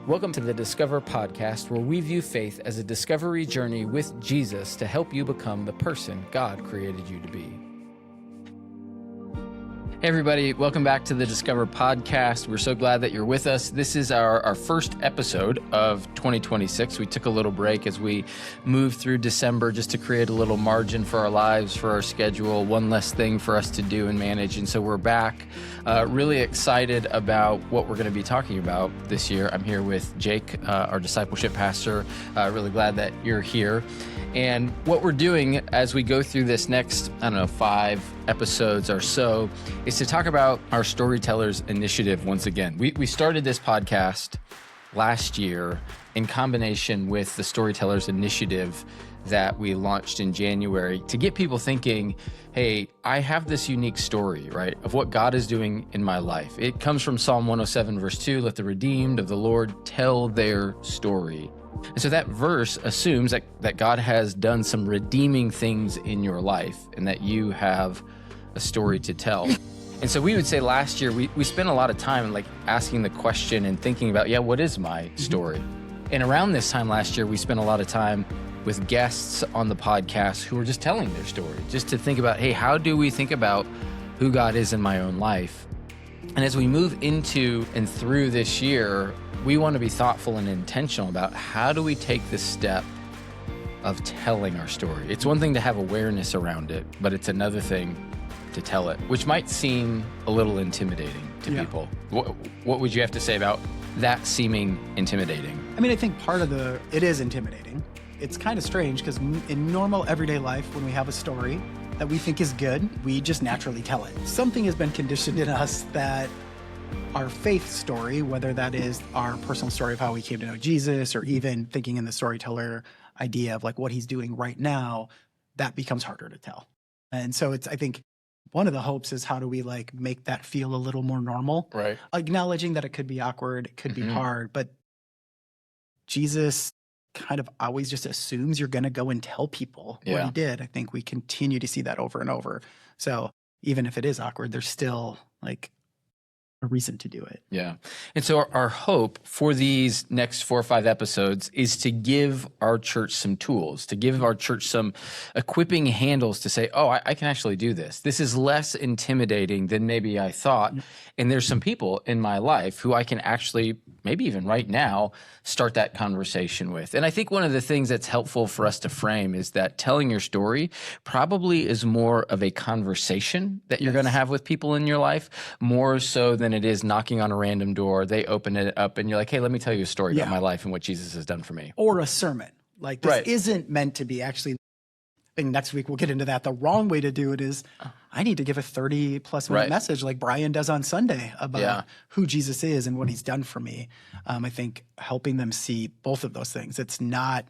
Welcome to the Discover podcast, where we view faith as a discovery journey with Jesus to help you become the person God created you to be. Hey everybody, welcome back to the Discover podcast. We're so glad that you're with us. This is our first episode of 2026. We took a little break as we moved through December just to create a little margin for our lives, for our schedule, one less thing for us to do and manage. And so we're back, really excited about what we're going to be talking about this year. I'm here with Jake, our discipleship pastor. Really glad that you're here. And what we're doing as we go through this next, 5 episodes or so, is to talk about our Storytellers initiative once again. We started this podcast last year in combination with the Storytellers initiative that we launched in January to get people thinking, hey, I have this unique story, right, of what God is doing in my life. It comes from Psalm 107, verse 2, let the redeemed of the Lord tell their story. And so that verse assumes that God has done some redeeming things in your life and that you have a story to tell. And so we would say last year, we spent a lot of time asking the question and thinking about, what is my story? And around this time last year, we spent a lot of time with guests on the podcast who were just telling their story, just to think about, hey, how do we think about who God is in my own life? And as we move into and through this year, we want to be thoughtful and intentional about how do we take this step of telling our story. It's one thing to have awareness around it, but it's another thing to tell it, which might seem a little intimidating to people. What would you have to say about that seeming intimidating? I mean, I think it is intimidating. It's kind of strange because in normal everyday life, when we have a story that we think is good, we just naturally tell it. Something has been conditioned in us that our faith story, whether that is our personal story of how we came to know Jesus, or even thinking in the storyteller idea of what he's doing right now, that becomes harder to tell. And so I think one of the hopes is how do we make that feel a little more normal? Right. Acknowledging that it could be awkward, it could be hard, but Jesus kind of always just assumes you're going to go and tell people what he did. I think we continue to see that over and over. So even if it is awkward, there's still a reason to do it. Yeah. And so our hope for these next 4 or 5 episodes is to give our church some tools, to give our church some equipping handles to say, I can actually do this. This is less intimidating than maybe I thought. And there's some people in my life who I can actually, maybe even right now, start that conversation with. And I think one of the things that's helpful for us to frame is that telling your story probably is more of a conversation that you're going to have with people in your life, more so than it is knocking on a random door. They open it up and you're like, hey, let me tell you a story about my life and what Jesus has done for me. Or a sermon. This isn't meant to be actually, and next week we'll get into that. The wrong way to do it is I need to give a 30-plus minute message like Bryan does on Sunday about who Jesus is and what he's done for me. I think helping them see both of those things. It's not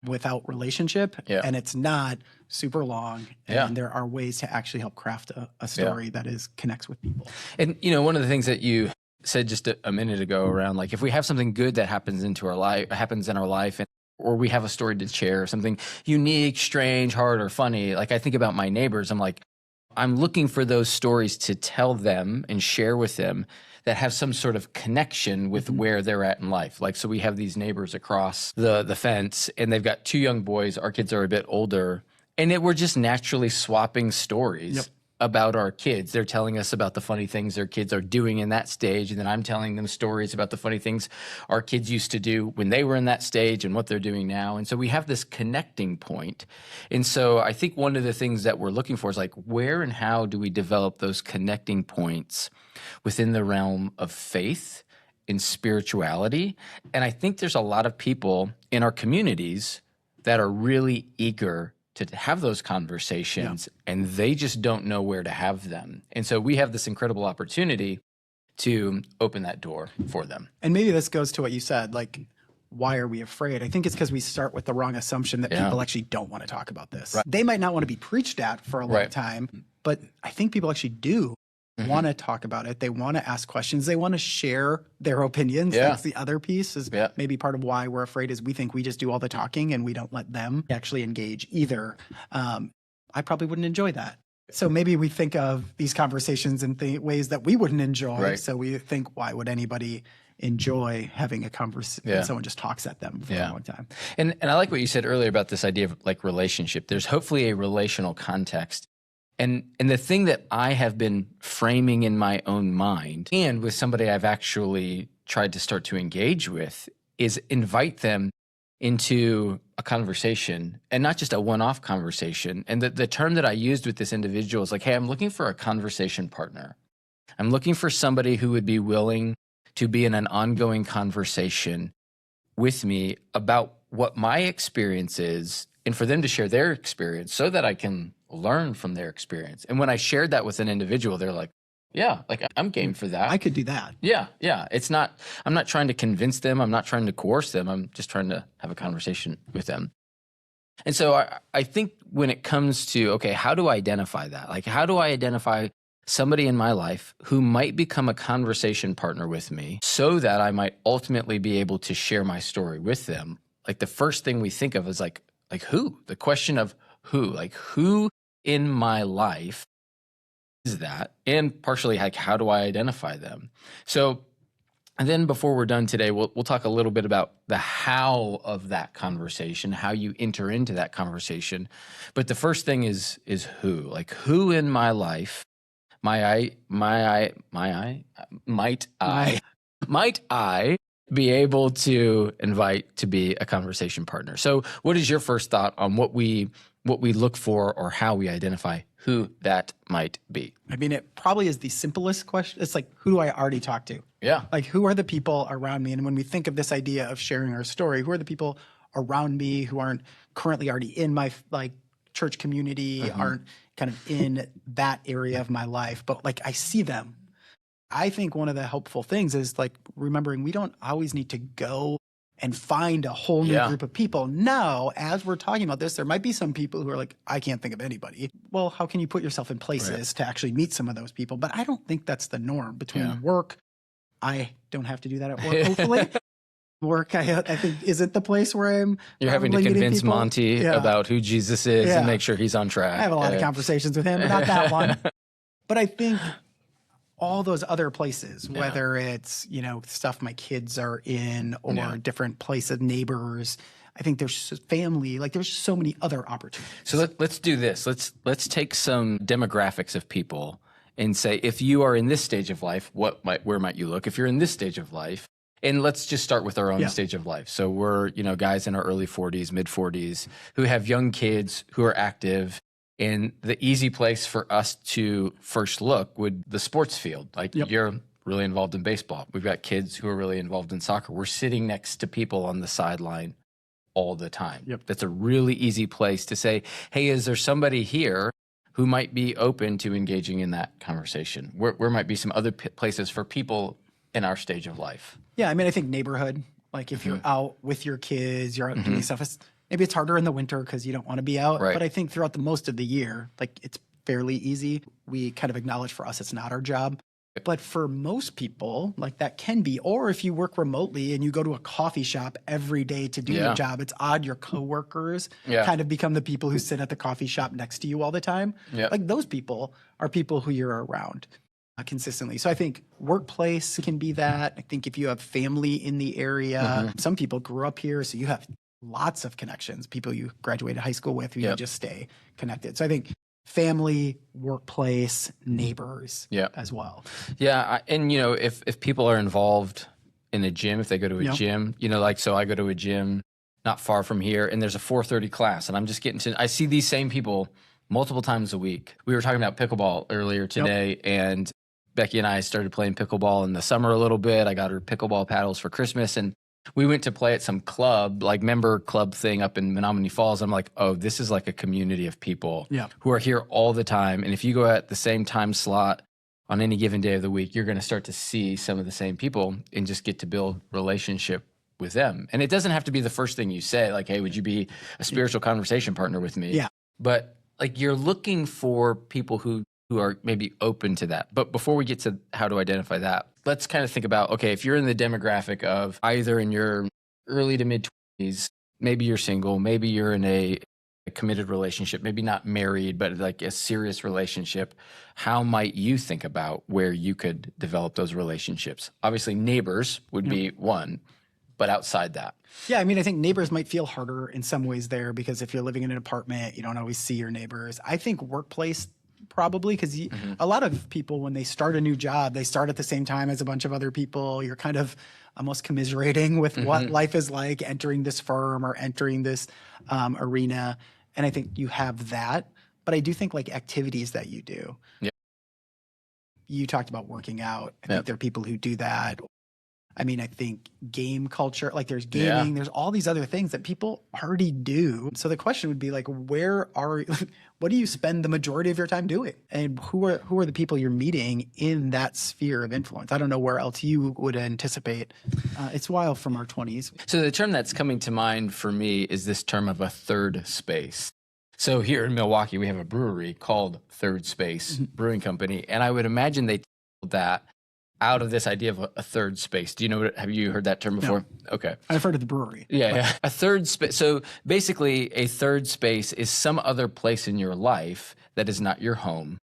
without relationship and it's not super long. And there are ways to actually help craft a story that connects with people. And, one of the things that you said just a minute ago around if we have something good that happens in our life, or we have a story to share, something unique, strange, hard, or funny. I think about my neighbors. I'm looking for those stories to tell them and share with them that have some sort of connection with where they're at in life. So we have these neighbors across the fence, and they've got 2 young boys. Our kids are a bit older, and we're just naturally swapping stories about our kids. They're telling us about the funny things their kids are doing in that stage, and then I'm telling them stories about the funny things our kids used to do when they were in that stage and what they're doing now. And so we have this connecting point. And so I think one of the things that we're looking for is where and how do we develop those connecting points within the realm of faith and spirituality? And I think there's a lot of people in our communities that are really eager to have those conversations, and they just don't know where to have them. And so we have this incredible opportunity to open that door for them. And maybe this goes to what you said, why are we afraid? I think it's because we start with the wrong assumption that people actually don't want to talk about this. Right. They might not want to be preached at for a long time, but I think people actually do want to talk about it. They want to ask questions. They want to share their opinions. That's the other piece is maybe part of why we're afraid is we think we just do all the talking and we don't let them actually engage either. I probably wouldn't enjoy that. So maybe we think of these conversations in ways that we wouldn't enjoy. So we think, why would anybody enjoy having a conversation when someone just talks at them for a long time. And I like what you said earlier about this idea of like relationship. There's hopefully a relational context. And the thing that I have been framing in my own mind and with somebody I've actually tried to start to engage with is invite them into a conversation, and not just a one-off conversation. And the term that I used with this individual is like, hey, I'm looking for a conversation partner. I'm looking for somebody who would be willing to be in an ongoing conversation with me about what my experience is, and for them to share their experience so that I can learn from their experience. And when I shared that with an individual, they're like, yeah, like I'm game for that. I could do that. Yeah. I'm not trying to convince them. I'm not trying to coerce them. I'm just trying to have a conversation with them. And so I think when it comes to, okay, how do I identify that? Like, how do I identify somebody in my life who might become a conversation partner with me so that I might ultimately be able to share my story with them? Like, the first thing we think of is like who? The question of who? Like, who in my life is that? And partially, like, how do I identify them? So, and then before we're done today, we'll talk a little bit about the how of that conversation, how you enter into that conversation. But the first thing is who? Like, who in my life might I be able to invite to be a conversation partner? So what is your first thought on what we look for or how we identify who that might be? I mean, it probably is the simplest question. It's like, who do I already talk to? Yeah. Like, who are the people around me? And when we think of this idea of sharing our story, who are the people around me who aren't currently already in my like church community, aren't kind of in that area of my life, but like I see them. I think one of the helpful things is like remembering we don't always need to go and find a whole new group of people. Now, as we're talking about this, there might be some people who are like, I can't think of anybody. Well, how can you put yourself in places to actually meet some of those people? But I don't think that's the norm between work. I don't have to do that at work, hopefully. Work, I think, isn't the place where you're having to convince Monty about who Jesus is and make sure he's on track. I have a lot of conversations with him, but not that one. But I think all those other places, whether it's, stuff my kids are in or different places, neighbors, I think there's family, like there's so many other opportunities. So let's do this. Let's take some demographics of people and say, if you are in this stage of life, where might you look? If you're in this stage of life, and let's just start with our own stage of life. So we're, guys in our early 40s, mid 40s who have young kids who are active. And the easy place for us to first look would the sports field. Like you're really involved in baseball. We've got kids who are really involved in soccer. We're sitting next to people on the sideline all the time. That's a really easy place to say, hey, is there somebody here who might be open to engaging in that conversation? Where might be some other places for people in our stage of life? Yeah, I mean, I think neighborhood, like if you're out with your kids, you're out doing stuff, maybe it's harder in the winter because you don't want to be out. But I think throughout the most of the year, like it's fairly easy. We kind of acknowledge for us it's not our job. But for most people, like that can be. Or if you work remotely and you go to a coffee shop every day to do your job, it's odd your coworkers kind of become the people who sit at the coffee shop next to you all the time. Like those people are people who you're around consistently. So I think workplace can be that. I think if you have family in the area, some people grew up here, so you have lots of connections, people you graduated high school with who you just stay connected. So I think family, workplace, neighbors as well. Yeah. And, if people are involved in a gym, if they go to a gym, so I go to a gym not far from here and there's a 4:30 class and I'm just I see these same people multiple times a week. We were talking about pickleball earlier today and Becky and I started playing pickleball in the summer a little bit. I got her pickleball paddles for Christmas and we went to play at some club, like member club thing up in Menominee Falls. I'm like, oh, this is like a community of people who are here all the time. And if you go at the same time slot on any given day of the week, you're going to start to see some of the same people and just get to build relationship with them. And it doesn't have to be the first thing you say, like, hey, would you be a spiritual conversation partner with me? But like you're looking for people who are maybe open to that. But before we get to how to identify that, let's kind of think about, okay, if you're in the demographic of either in your early to mid 20s, maybe you're single, maybe you're in a a committed relationship, maybe not married, but like a serious relationship, how might you think about where you could develop those relationships? Obviously, neighbors would be one, but outside that. Yeah, I mean, I think neighbors might feel harder in some ways there because if you're living in an apartment, you don't always see your neighbors. I think workplace probably because a lot of people, when they start a new job, they start at the same time as a bunch of other people. You're kind of almost commiserating with what life is like entering this firm or entering this arena. And I think you have that. But I do think like activities that you do. Yep. You talked about working out. I think there are people who do that. I mean, I think game culture, like there's gaming, there's all these other things that people already do. So the question would be like, what do you spend the majority of your time doing? And who are the people you're meeting in that sphere of influence? I don't know where else you would anticipate. It's wild from our 20s. So the term that's coming to mind for me is this term of a third space. So here in Milwaukee, we have a brewery called Third Space Brewing Company. And I would imagine they told that out of this idea of a third space. Do you know have you heard that term before? No. Okay. I've heard of the brewery. Yeah. A third space. So basically a third space is some other place in your life that is not your home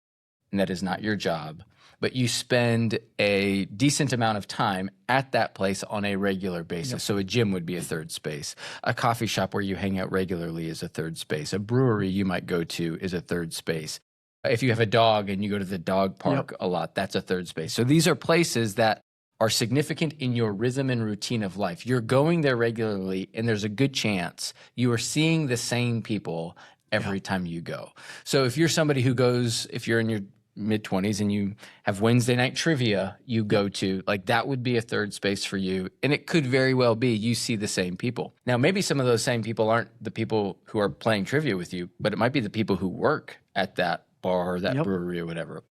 and that is not your job, but you spend a decent amount of time at that place on a regular basis. So a gym would be a third space. A coffee shop where you hang out regularly is a third space. A brewery you might go to is a third space. If you have a dog and you go to the dog park a lot, that's a third space. So these are places that are significant in your rhythm and routine of life. You're going there regularly, and there's a good chance you are seeing the same people every time you go. So if you're somebody who goes, if you're in your mid-20s and you have Wednesday night trivia you go to, like that would be a third space for you. And it could very well be you see the same people. Now, maybe some of those same people aren't the people who are playing trivia with you, but it might be the people who work at that bar, that brewery or whatever.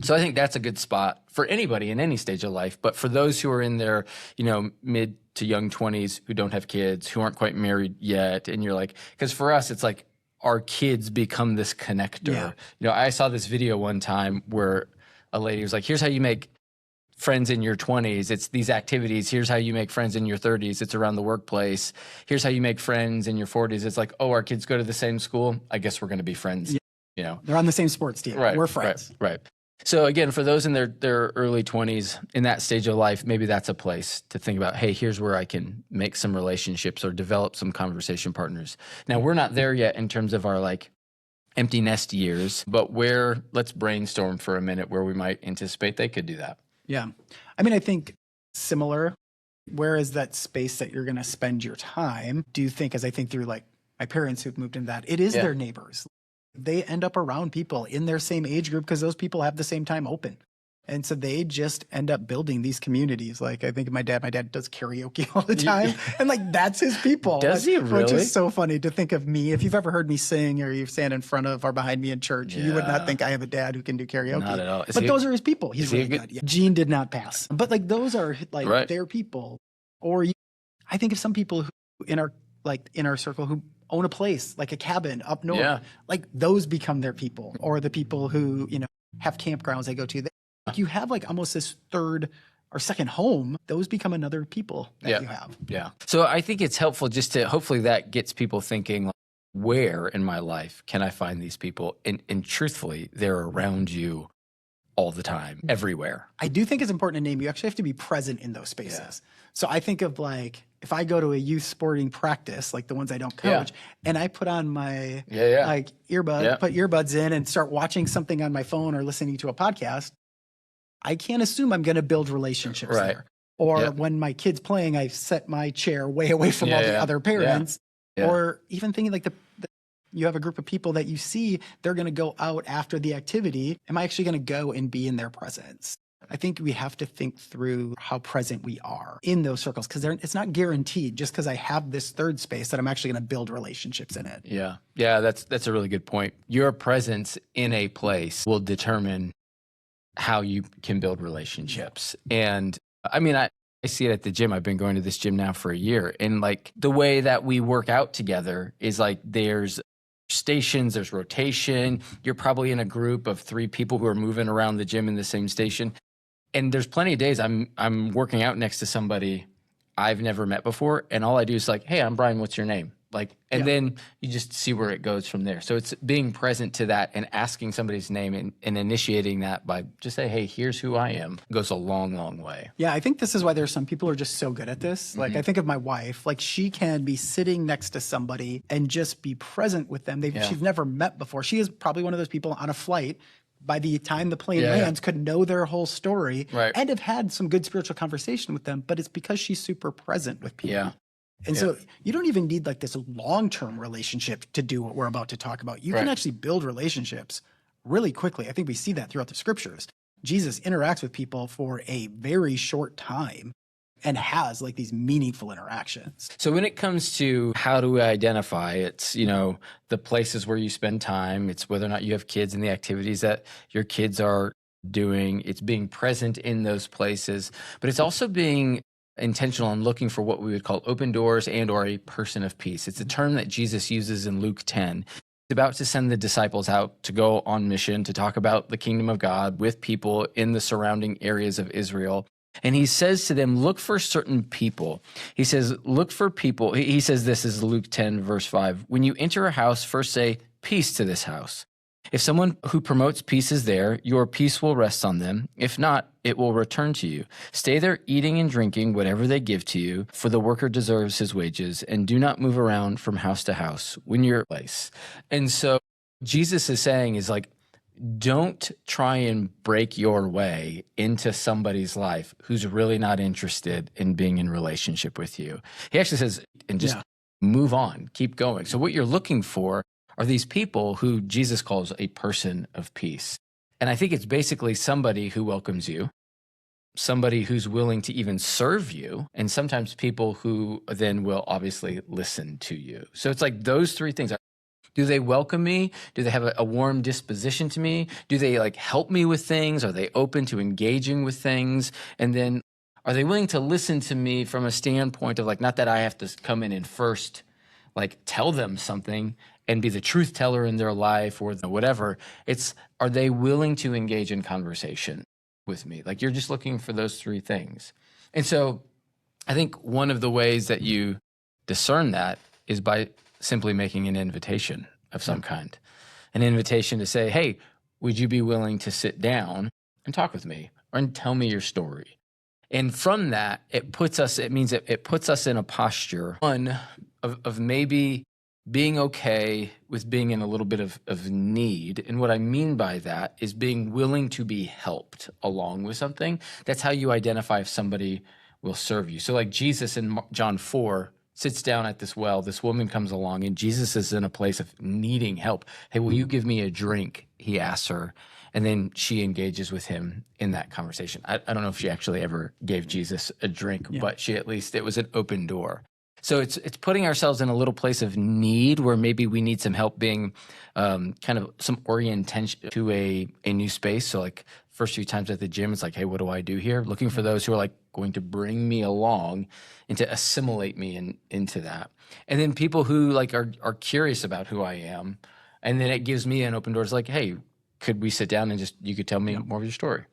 So I think that's a good spot for anybody in any stage of life. But for those who are in their, mid to young 20s, who don't have kids, who aren't quite married yet, and you're like, because for us, it's like our kids become this connector. I saw this video one time where a lady was like, here's how you make friends in your 20s. It's these activities. Here's how you make friends in your 30s. It's around the workplace. Here's how you make friends in your 40s. It's like, oh, our kids go to the same school. I guess we're going to be friends. They're on the same sports team. Right, we're friends. Right. So again, for those in their early 20s, in that stage of life, maybe that's a place to think about, hey, here's where I can make some relationships or develop some conversation partners. Now, we're not there yet in terms of our like empty nest years, but let's brainstorm for a minute where we might anticipate they could do that. Yeah. I mean, I think similar, where is that space that you're going to spend your time? Do you think, as I think through like my parents who've moved into that, it is their neighbors. They end up around people in their same age group because those people have the same time open. And so they just end up building these communities. Like I think my dad does karaoke all the time. And like, that's his people. Does he really? Which is so funny to think of me. If you've ever heard me sing or you stand in front of or behind me in church, you would not think I have a dad who can do karaoke. Not at all. But those are his people. He's really good. Yeah. Gene did not pass. But like, those are like their people. Or I think of some people who in our circle who own a place, like a cabin up north, like those become their people. Or the people who, have campgrounds they go to. You have like almost this third or second home. Those become another people that you have. Yeah. So I think it's helpful just to, hopefully that gets people thinking, like, where in my life can I find these people? And truthfully, they're around you all the time, everywhere. I do think it's important to name. You actually have to be present in those spaces. So I think of like, if I go to a youth sporting practice, like the ones I don't coach, and I put on my like put earbuds in and start watching something on my phone or listening to a podcast, I can't assume I'm going to build relationships there. Or when my kid's playing, I set my chair way away from all the other parents. Or even thinking like you have a group of people that you see, they're going to go out after the activity. Am I actually going to go and be in their presence? I think we have to think through how present we are in those circles because it's not guaranteed just because I have this third space that I'm actually going to build relationships in it. Yeah. Yeah, that's a really good point. Your presence in a place will determine how you can build relationships. And I mean, I see it at the gym. I've been going to this gym now for a year. And like the way that we work out together is like there's stations, there's rotation. You're probably in a group of 3 people who are moving around the gym in the same station. And there's plenty of days I'm working out next to somebody I've never met before. And all I do is like, hey, I'm Bryan, what's your name? Like, and then you just see where it goes from there. So it's being present to that and asking somebody's name and initiating that by just say, hey, here's who I am, goes a long, long way. Yeah, I think this is why there's some people who are just so good at this. Like, I think of my wife, like she can be sitting next to somebody and just be present with them. She's never met before. She is probably one of those people on a flight, by the time the plane lands, could know their whole story and have had some good spiritual conversation with them, but it's because she's super present with people. Yeah. And so you don't even need like this long-term relationship to do what we're about to talk about. You can actually build relationships really quickly. I think we see that throughout the scriptures. Jesus interacts with people for a very short time and has like these meaningful interactions. So when it comes to how do we identify, it's, you know, the places where you spend time, it's whether or not you have kids and the activities that your kids are doing, it's being present in those places, but it's also being intentional and looking for what we would call open doors and or a person of peace. It's a term that Jesus uses in Luke 10. He's about to send the disciples out to go on mission to talk about the kingdom of God with people in the surrounding areas of Israel. And he says to them, look for certain people. He says, look for people. He says, this is Luke 10, verse 5. When you enter a house, first say, peace to this house. If someone who promotes peace is there, your peace will rest on them. If not, it will return to you. Stay there eating and drinking whatever they give to you, for the worker deserves his wages, and do not move around from house to house when you're at place. And so Jesus is saying is like, don't try and break your way into somebody's life who's really not interested in being in relationship with you. He actually says, and just move on, keep going. So what you're looking for are these people who Jesus calls a person of peace. And I think it's basically somebody who welcomes you, somebody who's willing to even serve you, and sometimes people who then will obviously listen to you. So it's like those three things. Do they welcome me? Do they have a warm disposition to me? Do they like help me with things? Are they open to engaging with things? And then are they willing to listen to me from a standpoint of like, not that I have to come in and first like tell them something and be the truth teller in their life or whatever. It's, are they willing to engage in conversation with me? Like you're just looking for those three things. And so I think one of the ways that you discern that is by simply making an invitation of some kind, an invitation to say, hey, would you be willing to sit down and talk with me or tell me your story? And from that, it puts us in a posture, one, of maybe being okay with being in a little bit of need. And what I mean by that is being willing to be helped along with something. That's how you identify if somebody will serve you. So like Jesus in John 4 sits down at this well, this woman comes along and Jesus is in a place of needing help. Hey, will you give me a drink? He asks her. And then she engages with him in that conversation. I don't know if she actually ever gave Jesus a drink, but she at least, it was an open door. So it's putting ourselves in a little place of need where maybe we need some help being kind of some orientation to a new space. So like first few times at the gym, it's like, hey, what do I do here? Looking for those who are like going to bring me along and to assimilate me into that. And then people who like are curious about who I am. And then it gives me an open door. It's like, hey, could we sit down and just, you could tell me more of your story?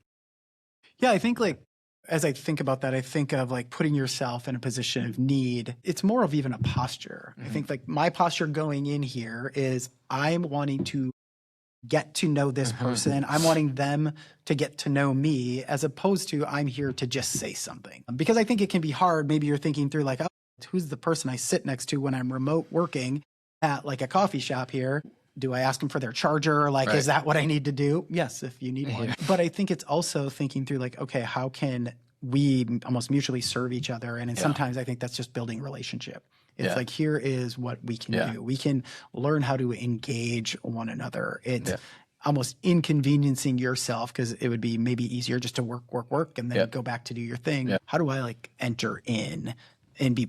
Yeah, I think like, as I think about that, I think of like putting yourself in a position of need. It's more of even a posture. I think like my posture going in here is I'm wanting to get to know this person. I'm wanting them to get to know me as opposed to I'm here to just say something. Because I think it can be hard. Maybe you're thinking through like, oh, who's the person I sit next to when I'm remote working at like a coffee shop here? Do I ask them for their charger? Like, is that what I need to do? Yes, if you need one. But I think it's also thinking through like, okay, how can we almost mutually serve each other? And sometimes I think that's just building relationship. It's like, here is what we can do. We can learn how to engage one another. It's almost inconveniencing yourself because it would be maybe easier just to work, and then go back to do your thing. How do I like enter in and be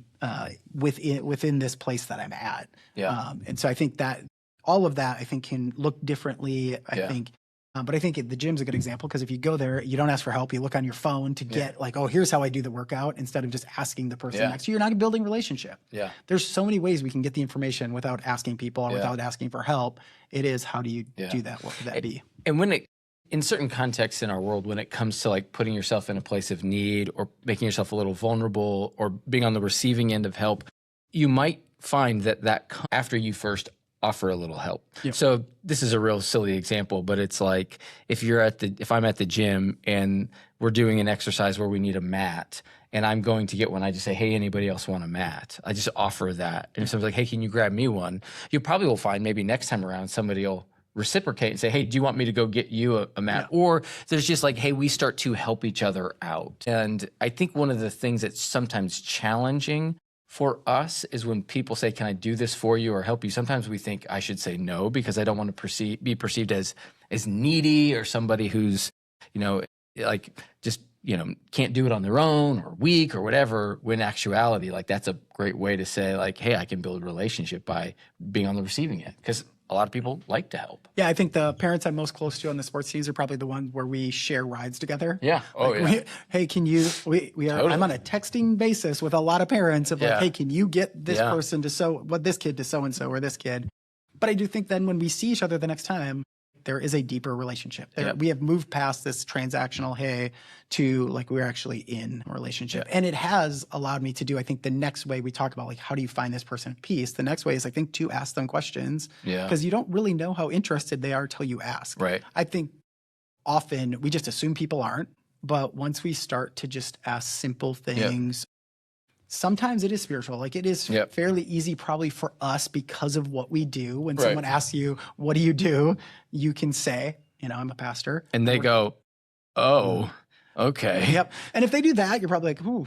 within this place that I'm at? And so I think that all of that, I think, can look differently, I think. But I think the gym's a good example because if you go there, you don't ask for help. You look on your phone to get like, oh, here's how I do the workout instead of just asking the person next to you. You're not building relationship. There's so many ways we can get the information without asking people or without asking for help. It is, how do you do that? What would that be? And when it, in certain contexts in our world, when it comes to like putting yourself in a place of need or making yourself a little vulnerable or being on the receiving end of help, you might find that after you first offer a little help. Yep. So this is a real silly example, but it's like if I'm at the gym and we're doing an exercise where we need a mat and I'm going to get one, I just say, hey, anybody else want a mat? I just offer that. And if someone's like, hey, can you grab me one? You probably will find maybe next time around somebody will reciprocate and say, hey, do you want me to go get you a mat? Yeah. Or there's just like, hey, we start to help each other out. And I think one of the things that's sometimes challenging for us is when people say, can I do this for you or help you? Sometimes we think I should say no because I don't want to be perceived as needy or somebody who's, like just, can't do it on their own or weak or whatever, when in actuality, like that's a great way to say like, hey, I can build a relationship by being on the receiving end, because a lot of people like to help. Yeah, I think the parents I'm most close to on the sports teams are probably the ones where we share rides together. Yeah. Oh, like yeah. Hey, can you, we are, Totally. I'm on a texting basis with a lot of parents of like, Yeah. hey, can you get this Yeah. person to this kid to so-and-so or this kid? But I do think then when we see each other the next time, there is a deeper relationship. Yeah. We have moved past this transactional, hey, to like we're actually in a relationship. And it has allowed me to do, I think the next way we talk about like, how do you find this person at peace? The next way is I think to ask them questions. Yeah. Because you don't really know how interested they are till you ask. Right. I think often we just assume people aren't, but once we start to just ask simple things, sometimes it is spiritual. Like it is fairly easy probably for us because of what we do. When someone asks you, what do? You can say, I'm a pastor. And they go, oh, okay. Yep. And if they do that, you're probably like, ooh,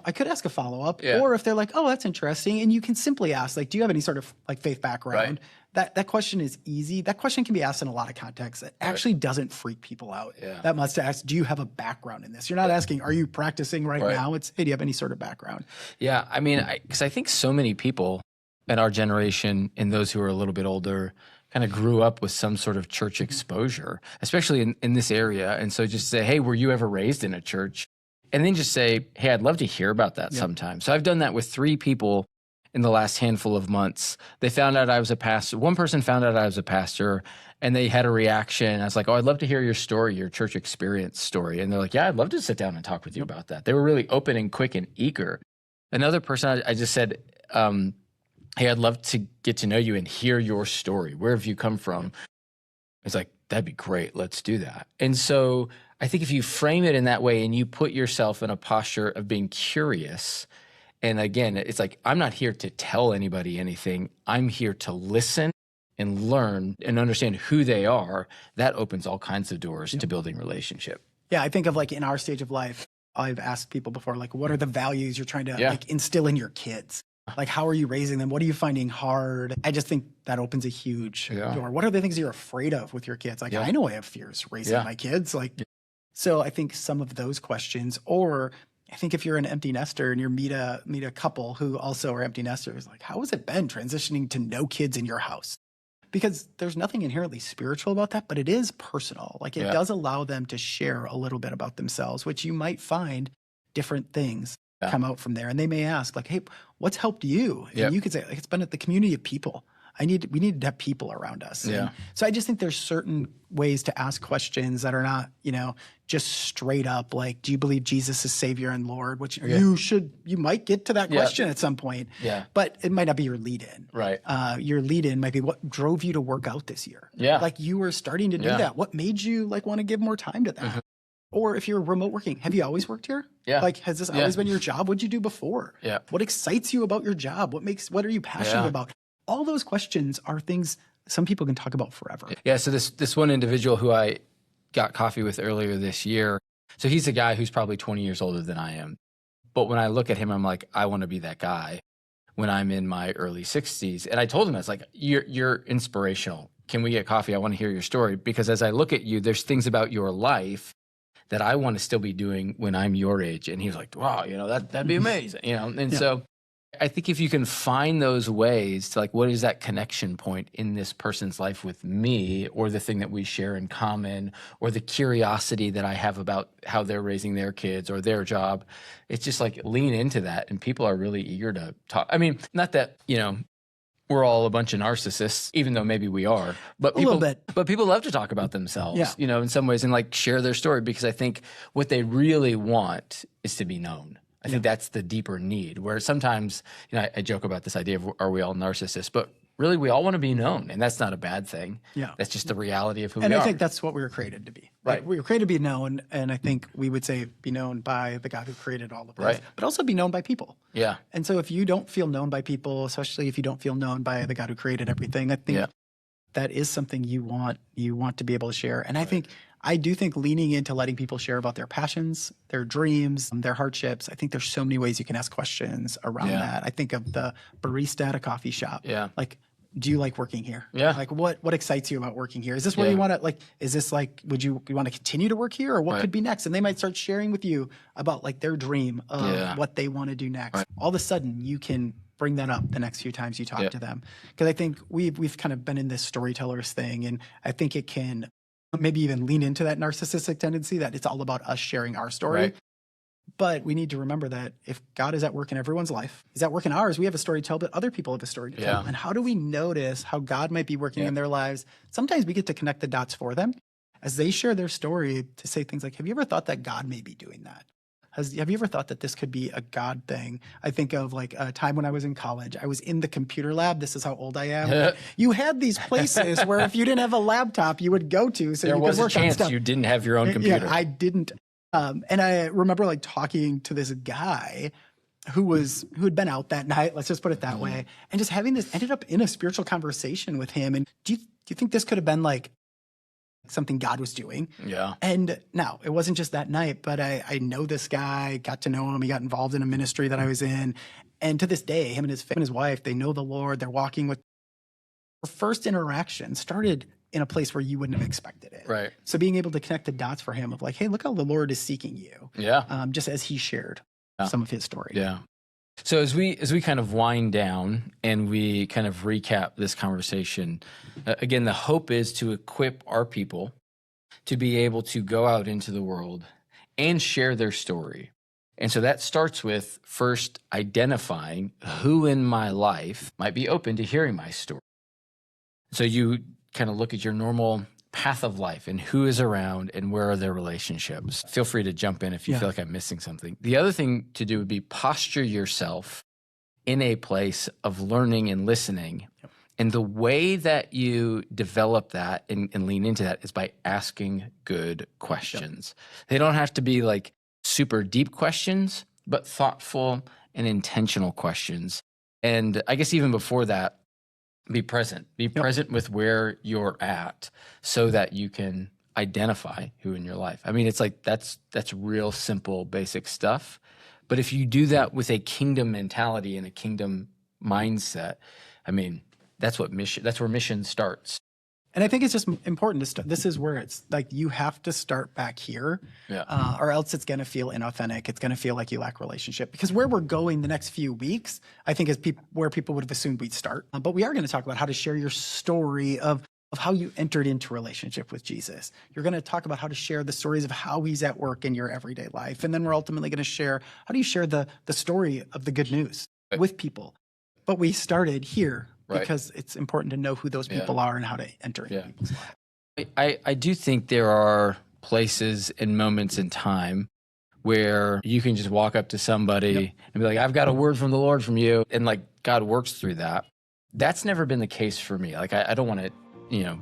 I could ask a follow-up. Yeah. Or if they're like, oh, that's interesting. And you can simply ask, like, do you have any sort of like faith background? That question is easy. That question can be asked in a lot of contexts. It actually doesn't freak people out. That much to ask, do you have a background in this? You're not asking, are you practicing right now? It's, hey, do you have any sort of background? Yeah. I mean, because I think so many people in our generation and those who are a little bit older kind of grew up with some sort of church exposure, especially in this area. And so just say, hey, were you ever raised in a church? And then just say, hey, I'd love to hear about that sometime. So I've done that with 3 people in the last handful of months. They found out I was a pastor. One person found out I was a pastor and they had a reaction. I was like, oh, I'd love to hear your story, your church experience story. And they're like, yeah, I'd love to sit down and talk with you about that. They were really open and quick and eager. Another person, I just said, hey, I'd love to get to know you and hear your story. Where have you come from? It's like, that'd be great. Let's do that. And so I think if you frame it in that way and you put yourself in a posture of being curious, and again, it's like, I'm not here to tell anybody anything. I'm here to listen and learn and understand who they are. That opens all kinds of doors to building relationship. Yeah, I think of like in our stage of life, I've asked people before, like, what are the values you're trying to like instill in your kids? Like, how are you raising them? What are you finding hard? I just think that opens a huge door. What are the things you're afraid of with your kids? Like, I know I have fears raising my kids. Like, so I think some of those questions, or I think if you're an empty nester and you meet a couple who also are empty nesters, like, how has it been transitioning to no kids in your house? Because there's nothing inherently spiritual about that, but it is personal. Like it does allow them to share a little bit about themselves, which you might find different things come out from there. And they may ask like, hey, what's helped you? And you could say, like, it's been at the community of people. We need to have people around us. And so I just think there's certain ways to ask questions that are not, just straight up like, do you believe Jesus is Savior and Lord? Which you might get to that question at some point. But it might not be your lead in. Right. Your lead in might be what drove you to work out this year. Like you were starting to do that. What made you like want to give more time to that? Or if you're remote working, have you always worked here? Like, has this always been your job? What'd you do before? What excites you about your job? What are you passionate about? All those questions are things some people can talk about forever. Yeah. So this one individual who I got coffee with earlier this year, so he's a guy who's probably 20 years older than I am. But when I look at him, I'm like, I want to be that guy when I'm in my early 60s. And I told him, I was like, you're inspirational. Can we get coffee? I want to hear your story. Because as I look at you, there's things about your life that I want to still be doing when I'm your age. And he was like, wow, that'd be amazing. And so I think if you can find those ways to like, what is that connection point in this person's life with me, or the thing that we share in common, or the curiosity that I have about how they're raising their kids or their job, it's just like lean into that. And people are really eager to talk. I mean, not that, we're all a bunch of narcissists, even though maybe we are, but people, but people love to talk about themselves, in some ways, and like share their story, because I think what they really want is to be known. I think that's the deeper need, where sometimes, I joke about this idea of, are we all narcissists? But really, we all want to be known, and that's not a bad thing. Yeah. That's just the reality of who And we I are. think that's what we were created to be. Right. Like, we were created to be known, and I think we would say be known by the God who created all of this, Right. but also be known by people. Yeah. And so if you don't feel known by people, especially if you don't feel known by the God who created everything, I think that is something you want to be able to share. And I do think leaning into letting people share about their passions, their dreams, their hardships. I think there's so many ways you can ask questions around that. I think of the barista at a coffee shop. Yeah. Like, do you like working here? Yeah. Like, what excites you about working here? Is this where you want to, like, is this like, would you want to continue to work here, or what could be next? And they might start sharing with you about like their dream of what they want to do next. Right. All of a sudden you can bring that up the next few times you talk to them. Because I think we've kind of been in this storytellers thing, and I think it can maybe even lean into that narcissistic tendency that it's all about us sharing our story. Right. But we need to remember that if God is at work in everyone's life, He's at work in ours. We have a story to tell, but other people have a story to tell. And how do we notice how God might be working in their lives? Sometimes we get to connect the dots for them as they share their story, to say things like, have you ever thought that God may be doing that? Have you ever thought that this could be a God thing? I think of like a time when I was in college. I was in the computer lab. This is how old I am. You had these places where if you didn't have a laptop, you would go to so there you was could work a on chance stuff. you didn't have your own computer. Yeah, I didn't. And I remember like talking to this guy who had been out that night. Let's just put it that way, and just having this ended up in a spiritual conversation with him. And do you think this could have been like something God was doing? Yeah. And now it wasn't just that night, but I know this guy, got to know him. He got involved in a ministry that I was in. And to this day, him and his wife, they know the Lord. They're walking with. Our first interaction started in a place where you wouldn't have expected it. Right. So being able to connect the dots for him of like, hey, look how the Lord is seeking you. Yeah. Just as he shared some of his story. Yeah. So as we kind of wind down and we kind of recap this conversation, again, the hope is to equip our people to be able to go out into the world and share their story. And so that starts with first identifying who in my life might be open to hearing my story. So you kind of look at your normal path of life and who is around and where are their relationships. Feel free to jump in if you feel like I'm missing something. The other thing to do would be posture yourself in a place of learning and listening. Yep. And the way that you develop that and lean into that is by asking good questions. Yep. They don't have to be like super deep questions, but thoughtful and intentional questions. And I guess even before that, be present. Be present with where you're at so that you can identify who in your life. I mean, it's like that's real simple, basic stuff. But if you do that with a kingdom mentality and a kingdom mindset, I mean, that's where mission starts. And I think it's just important to start. This is where it's like you have to start back here, or else it's going to feel inauthentic. It's going to feel like you lack relationship. Because where we're going the next few weeks, I think is where people would have assumed we'd start. But we are going to talk about how to share your story of how you entered into relationship with Jesus. You're going to talk about how to share the stories of how He's at work in your everyday life. And then we're ultimately going to share, how do you share the story of the good news with people? But we started here. Because it's important to know who those people are and how to enter into people's lives. I do think there are places and moments in time where you can just walk up to somebody and be like, I've got a word from the Lord from you. And like God works through that. That's never been the case for me. Like I don't want to,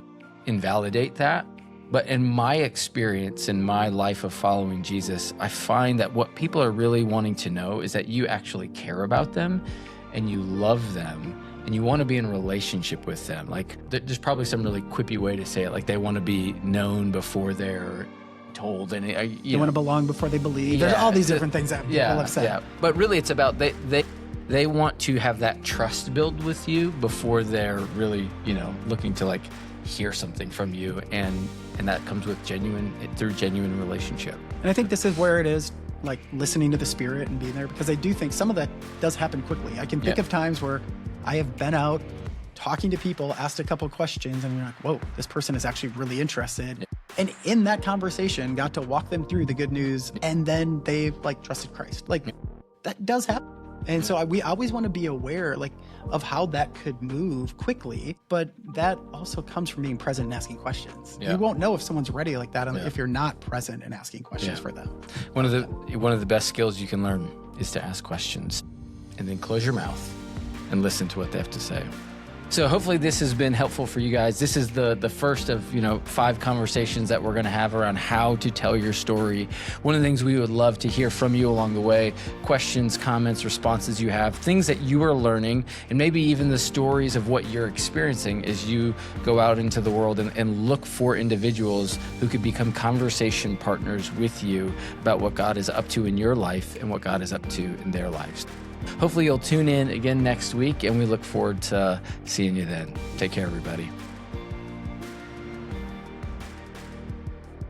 invalidate that. But in my experience, in my life of following Jesus, I find that what people are really wanting to know is that you actually care about them and you love them. And you want to be in a relationship with them. Like there's probably some really quippy way to say it. Like they want to be known before they're told. And they want to belong before they believe. There's all these different things that people have said. Yeah. But really it's about they want to have that trust build with you before they're really, looking to like hear something from you. And that comes with through genuine relationship. And I think this is where it is, like listening to the Spirit and being there, because I do think some of that does happen quickly. I can think of times where I have been out talking to people, asked a couple questions, and you're like, whoa, this person is actually really interested. Yeah. And in that conversation, got to walk them through the good news, and then they've like trusted Christ. Like that does happen. And so we always want to be aware of how that could move quickly, but that also comes from being present and asking questions. Yeah. You won't know if someone's ready like that if you're not present and asking questions for them. One of the best skills you can learn is to ask questions and then close your mouth and listen to what they have to say. So hopefully this has been helpful for you guys. This is the first of 5 conversations that we're going to have around how to tell your story. One of the things we would love to hear from you along the way, questions, comments, responses you have, things that you are learning, and maybe even the stories of what you're experiencing as you go out into the world and look for individuals who could become conversation partners with you about what God is up to in your life and what God is up to in their lives. Hopefully you'll tune in again next week, and we look forward to seeing you then. Take care, everybody.